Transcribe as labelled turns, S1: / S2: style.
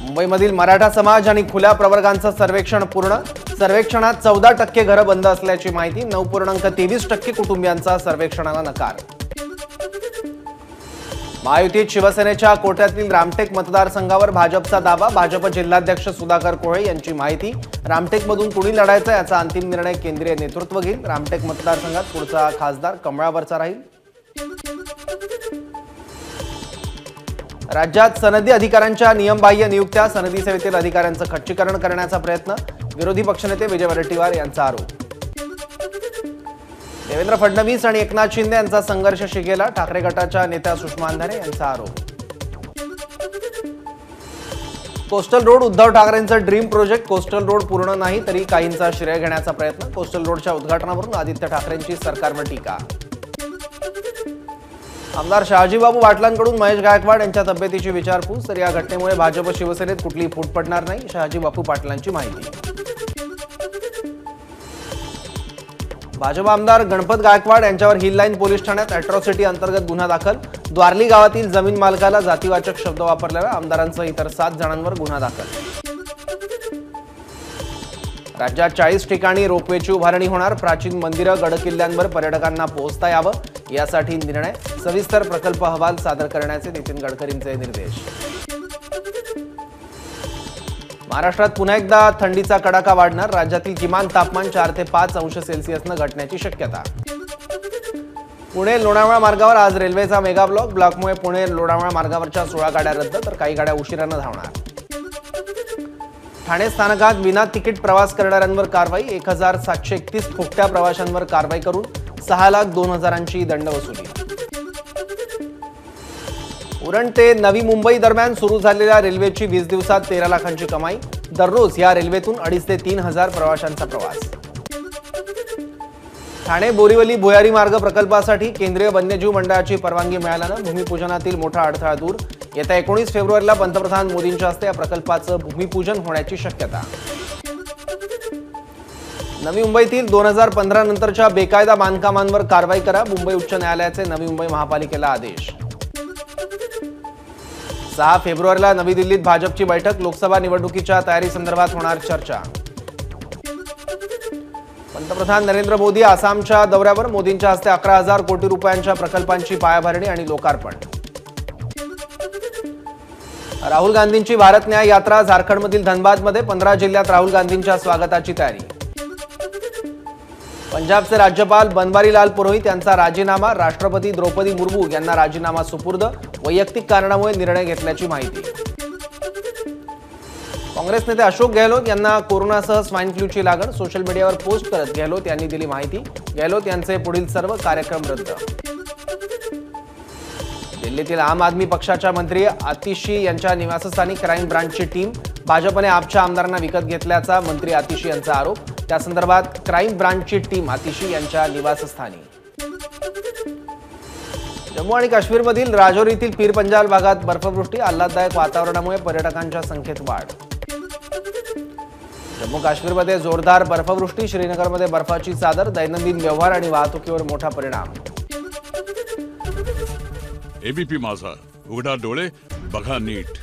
S1: मुंबईमधील मराठा समाज आणि खुल्या प्रवर्गांचं सर्वेक्षण पूर्ण। सर्वेक्षणात 14% घरं बंद असल्याची माहिती। 9.23% कुटुंबियांचा सर्वेक्षणाला नकार। महायुतीत शिवसेनेच्या कोट्यातील रामटेक मतदारसंघावर भाजपचा दावा। भाजप जिल्हाध्यक्ष सुधाकर कोळे यांची माहिती। रामटेकमधून कुणी लढायचं याचा अंतिम निर्णय केंद्रीय नेतृत्व घेईल। रामटेक मतदारसंघात पुढचा खासदार कमळावरचा राहील। राज्यात सनदी अधिकाऱ्यांच्या नियमबाह्य नियुक्त्या। सनदी सेवेतील अधिकाऱ्यांचं खच्चीकरण करण्याचा प्रयत्न। विरोधी पक्षनेते विजय वडेट्टीवार यांचा आरोप। देवेंद्र फडणवीस आणि एकनाथ शिंदे यांचा संघर्ष शिगेला। ठाकरे गटाच्या नेत्या सुषमा अंधारे यांचा आरोप। कोस्टल रोड उद्धव ठाकरेंचं ड्रीम प्रोजेक्ट। कोस्टल रोड पूर्ण नाही तरी काहींचा श्रेय घेण्याचा प्रयत्न। कोस्टल रोडच्या उद्घाटनावरून आदित्य ठाकरेंची सरकारवर टीका। आमदार शहाजीबाबू पाटलांकडून महेश गायकवाड यांच्या तब्येतीची विचारपूस। तर या घटनेमुळे भाजप शिवसेनेत कुठलीही फूट पडणार नाही, शहाजीबाबू पाटलांची माहिती। भाजप आमदार गणपत गायकवाड यांच्यावर हिल लाईन पोलीस ठाण्यात अॅट्रॉसिटी अंतर्गत गुन्हा दाखल। द्वारली गावातील जमीन मालकाला जातीवाचक शब्द वापरल्याने आमदारांसह इतर 7 जणांवर गुन्हा दाखल। राज्यात 40 ठिकाणी रोपवेची उभारणी होणार। प्राचीन मंदिरं, गडकिल्ल्यांवर पर्यटकांना पोहोचता यावं यासाठी निर्णय। सविस्तर प्रकल्प अहवाल सादर करण्याचे नितीन गडकरींचे निर्देश। महाराष्ट्रात पुन्हा एकदा थंडीचा कडाका वाढणार। राज्यातील किमान तापमान 4 ते 5 अंश सेल्सिअसनं घटण्याची शक्यता। पुणे लोणावळा मार्गावर आज रेल्वेचा मेगा ब्लॉक। ब्लॉकमुळे पुणे लोणावळा मार्गावरच्या 16 गाड्या रद्द, तर काही गाड्या उशिरानं धावणार। ठाणे स्थानकात विना तिकीट प्रवास करणाऱ्यांवर कारवाई। 1731 फुकट्या प्रवाशांवर कारवाई करून 6,02,000ची दंड वसुली। उरण ते नवी मुंबई दरम्यान सुरू झालेल्या रेल्वेची 20 दिवसात 13 लाखांची कमाई। दररोज या रेल्वेतून 2,500 ते 3,000 प्रवाशांचा प्रवास। ठाणे बोरीवली भुयारी मार्ग प्रकल्पासाठी केंद्रीय वन्यजीव मंडळाची परवानगी मिळाल्यानं भूमिपूजनातील मोठा अडथळा दूर। येत्या 19 फेब्रुवारीला पंतप्रधान मोदींच्या हस्ते या प्रकल्पाचं भूमिपूजन होण्याची शक्यता। नवी मुंबईतील 2015 नंतरच्या बेकायदा बांधकामांवर कारवाई करा। मुंबई उच्च न्यायालयाचे नवी मुंबई महापालिकेला आदेश। 6 फेब्रुवारीला नवी दिल्लीत भाजपची बैठक। लोकसभा निवडणुकीच्या तयारीसंदर्भात होणार चर्चा। पंतप्रधान नरेंद्र मोदी आसामच्या दौऱ्यावर। मोदींच्या हस्ते 11,000 कोटी रुपयांच्या प्रकल्पांची पायाभरणी आणि लोकार्पण। राहुल गांधींची भारत न्याय यात्रा। झारखंडमधील धनबादमध्ये 15 जिल्ह्यात राहुल गांधींच्या स्वागताची तयारी। पंजाबचे राज्यपाल बनवारीलाल पुरोहित यांचा राजीनामा। राष्ट्रपती द्रौपदी मुर्मू यांना राजीनामा सुपूर्द। वैयक्तिक कारणामुळे निर्णय घेतल्याची माहिती। काँग्रेस नेते अशोक गेहलोत यांना कोरोनासह स्वाईन फ्लूची लागण। सोशल मीडियावर पोस्ट करत गेहलोत यांनी दिली माहिती। गेहलोत यांचे पुढील सर्व कार्यक्रम रद्द। दिल्लीतील आम आदमी पक्षाच्या मंत्री आतिशी यांच्या निवासस्थानी क्राईम ब्रांचची टीम। भाजपने आपच्या आमदारांना विकत घेतल्याचा मंत्री आतिशी यांचा आरोप। त्या संदर्भात क्राईम ब्रांचची टीम आतिशी यांच्या निवासस्थानी। जम्मू आणि काश्मीरमधील राजौरीतील पीर पंजाल भागात बर्फवृष्टी। आल्हाददायक वातावरणामुळे पर्यटकांच्या संख्येत वाढ। जम्मू काश्मीरमध्ये जोरदार बर्फवृष्टी। श्रीनगरमध्ये बर्फाची चादर। दैनंदिन व्यवहार आणि वाहतुकीवर मोठा परिणाम।
S2: एबीपी माझा, उघडा डोळे बघा नीट।